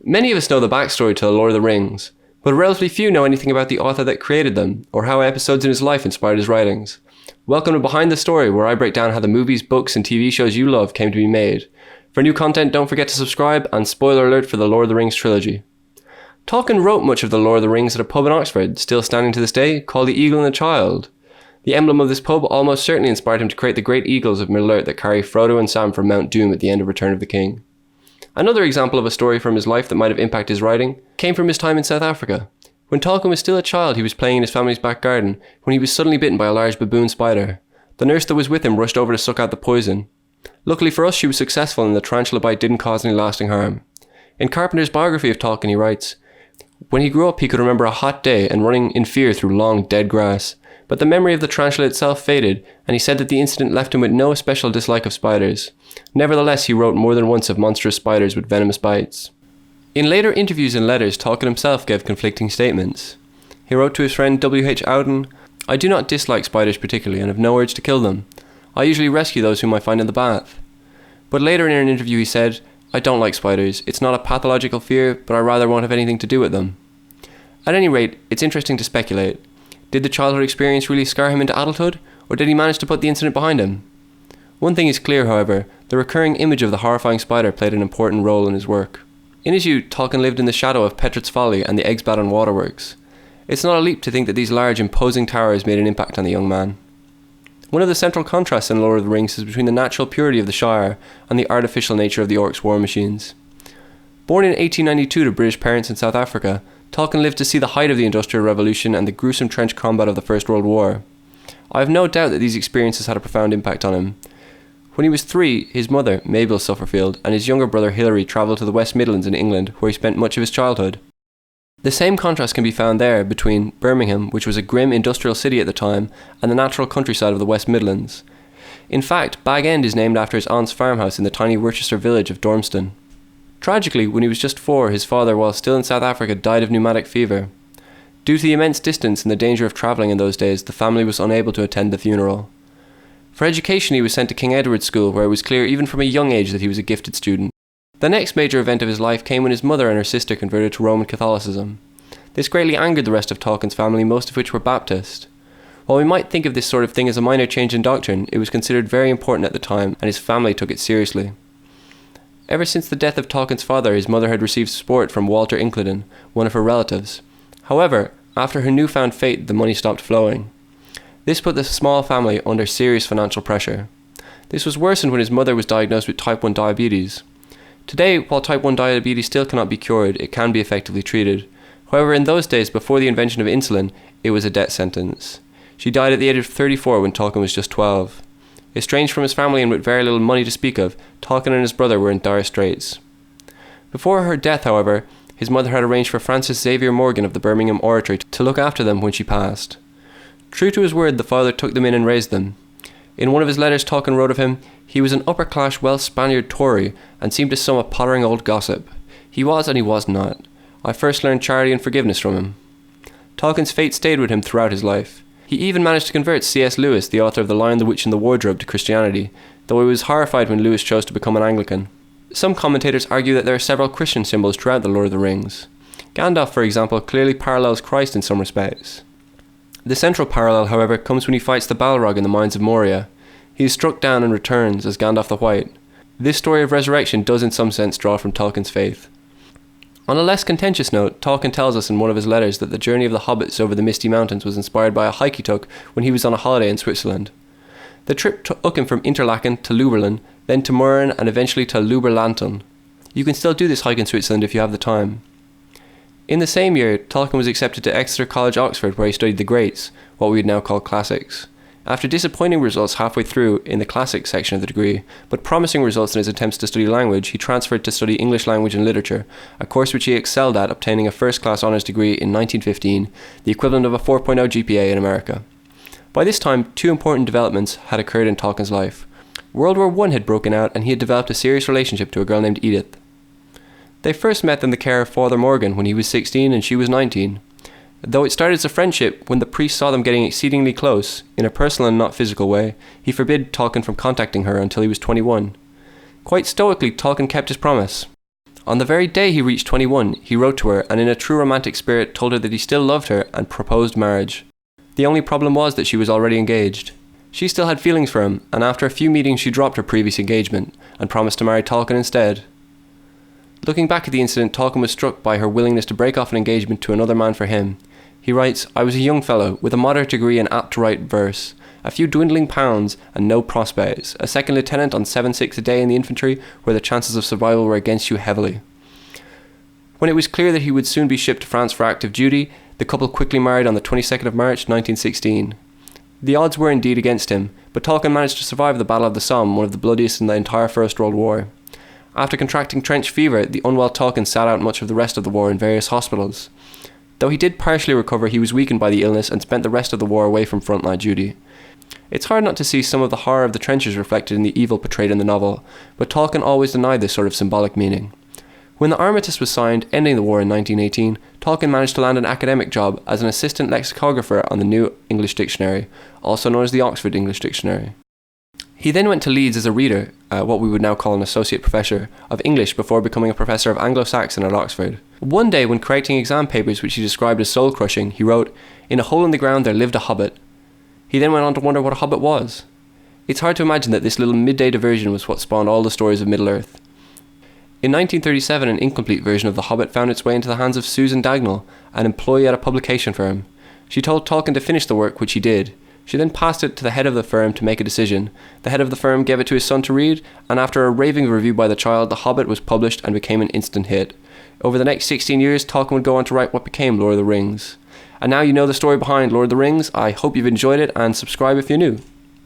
Many of us know the backstory to The Lord of the Rings, but relatively few know anything about the author that created them, or how episodes in his life inspired his writings. Welcome to Behind the Story, where I break down how the movies, books, and TV shows you love came to be made. For new content, don't forget to subscribe, and spoiler alert for the Lord of the Rings trilogy. Tolkien wrote much of The Lord of the Rings at a pub in Oxford, still standing to this day, called the Eagle and the Child. The emblem of this pub almost certainly inspired him to create the great eagles of Middle-earth that carry Frodo and Sam from Mount Doom at the end of Return of the King. Another example of a story from his life that might have impacted his writing came from his time in South Africa. When Tolkien was still a child, he was playing in his family's back garden when he was suddenly bitten by a large baboon spider. The nurse that was with him rushed over to suck out the poison. Luckily for us, she was successful and the tarantula bite didn't cause any lasting harm. In Carpenter's biography of Tolkien, he writes, "When he grew up, he could remember a hot day and running in fear through long, dead grass. But the memory of the tarantula itself faded, and he said that the incident left him with no especial dislike of spiders. Nevertheless, he wrote more than once of monstrous spiders with venomous bites." In later interviews and letters, Tolkien himself gave conflicting statements. He wrote to his friend W.H. Auden, "I do not dislike spiders particularly and have no urge to kill them. I usually rescue those whom I find in the bath." But later in an interview he said, "I don't like spiders. It's not a pathological fear, but I rather won't have anything to do with them." At any rate, it's interesting to speculate. Did the childhood experience really scar him into adulthood, or did he manage to put the incident behind him? One thing is clear, however, the recurring image of the horrifying spider played an important role in his work. In his youth, Tolkien lived in the shadow of Petritt's Folly and the Eggsbaton waterworks. It's not a leap to think that these large, imposing towers made an impact on the young man. One of the central contrasts in Lord of the Rings is between the natural purity of the Shire and the artificial nature of the orcs' war machines. Born in 1892 to British parents in South Africa, Tolkien lived to see the height of the Industrial Revolution and the gruesome trench combat of the First World War. I have no doubt that these experiences had a profound impact on him. When he was 3, his mother, Mabel Sufferfield, and his younger brother Hilary travelled to the West Midlands in England, where he spent much of his childhood. The same contrast can be found there between Birmingham, which was a grim industrial city at the time, and the natural countryside of the West Midlands. In fact, Bag End is named after his aunt's farmhouse in the tiny Worcester village of Dormston. Tragically, when he was just 4, his father, while still in South Africa, died of pneumatic fever. Due to the immense distance and the danger of travelling in those days, the family was unable to attend the funeral. For education, he was sent to King Edward's School, where it was clear even from a young age that he was a gifted student. The next major event of his life came when his mother and her sister converted to Roman Catholicism. This greatly angered the rest of Tolkien's family, most of which were Baptist. While we might think of this sort of thing as a minor change in doctrine, it was considered very important at the time, and his family took it seriously. Ever since the death of Tolkien's father, his mother had received support from Walter Incledon, one of her relatives. However, after her newfound fate, the money stopped flowing. This put the small family under serious financial pressure. This was worsened when his mother was diagnosed with type 1 diabetes. Today, while type 1 diabetes still cannot be cured, it can be effectively treated. However, in those days, before the invention of insulin, it was a death sentence. She died at the age of 34 when Tolkien was just 12. Estranged from his family and with very little money to speak of, Tolkien and his brother were in dire straits. Before her death, however, his mother had arranged for Francis Xavier Morgan of the Birmingham Oratory to look after them when she passed. True to his word, the father took them in and raised them. In one of his letters, Tolkien wrote of him, "He was an upper-class Welsh Spaniard Tory, and seemed to some a pottering old gossip. He was and he was not. I first learned charity and forgiveness from him." Tolkien's fate stayed with him throughout his life. He even managed to convert C.S. Lewis, the author of The Lion, the Witch and the Wardrobe, to Christianity, though he was horrified when Lewis chose to become an Anglican. Some commentators argue that there are several Christian symbols throughout The Lord of the Rings. Gandalf, for example, clearly parallels Christ in some respects. The central parallel, however, comes when he fights the Balrog in the Mines of Moria. He is struck down and returns as Gandalf the White. This story of resurrection does in some sense draw from Tolkien's faith. On a less contentious note, Tolkien tells us in one of his letters that the journey of the hobbits over the Misty Mountains was inspired by a hike he took when he was on a holiday in Switzerland. The trip took him from Interlaken to Lauterbrunnen, then to Mürren and eventually to Lauterbrunnen. You can still do this hike in Switzerland if you have the time. In the same year, Tolkien was accepted to Exeter College, Oxford, where he studied the Greats, what we would now call classics. After disappointing results halfway through in the classics section of the degree, but promising results in his attempts to study language, he transferred to study English language and literature, a course which he excelled at, obtaining a first-class honours degree in 1915, the equivalent of a 4.0 GPA in America. By this time, 2 important developments had occurred in Tolkien's life. World War I had broken out, and he had developed a serious relationship to a girl named Edith. They first met in the care of Father Morgan when he was 16 and she was 19. Though it started as a friendship, when the priest saw them getting exceedingly close, in a personal and not physical way, he forbid Tolkien from contacting her until he was 21. Quite stoically, Tolkien kept his promise. On the very day he reached 21, he wrote to her and in a true romantic spirit told her that he still loved her and proposed marriage. The only problem was that she was already engaged. She still had feelings for him, and after a few meetings she dropped her previous engagement and promised to marry Tolkien instead. Looking back at the incident, Tolkien was struck by her willingness to break off an engagement to another man for him. He writes, "I was a young fellow, with a moderate degree and apt to write verse, a few dwindling pounds and no prospects, a second lieutenant on 7/6 a day in the infantry, where the chances of survival were against you heavily." When it was clear that he would soon be shipped to France for active duty, the couple quickly married on the 22nd of March 1916. The odds were indeed against him, but Tolkien managed to survive the Battle of the Somme, one of the bloodiest in the entire First World War. After contracting trench fever, the unwell Tolkien sat out much of the rest of the war in various hospitals. Though he did partially recover, he was weakened by the illness and spent the rest of the war away from frontline duty. It's hard not to see some of the horror of the trenches reflected in the evil portrayed in the novel, but Tolkien always denied this sort of symbolic meaning. When the armistice was signed, ending the war in 1918, Tolkien managed to land an academic job as an assistant lexicographer on the New English Dictionary, also known as the Oxford English Dictionary. He then went to Leeds as a reader, what we would now call an associate professor, of English before becoming a professor of Anglo-Saxon at Oxford. One day, when correcting exam papers which he described as soul-crushing, he wrote, "In a hole in the ground there lived a hobbit." He then went on to wonder what a hobbit was. It's hard to imagine that this little midday diversion was what spawned all the stories of Middle-earth. In 1937, an incomplete version of The Hobbit found its way into the hands of Susan Dagnall, an employee at a publication firm. She told Tolkien to finish the work, which he did. She then passed it to the head of the firm to make a decision. The head of the firm gave it to his son to read, and after a raving review by the child, The Hobbit was published and became an instant hit. Over the next 16 years, Tolkien would go on to write what became Lord of the Rings. And now you know the story behind Lord of the Rings. I hope you've enjoyed it, and subscribe if you're new.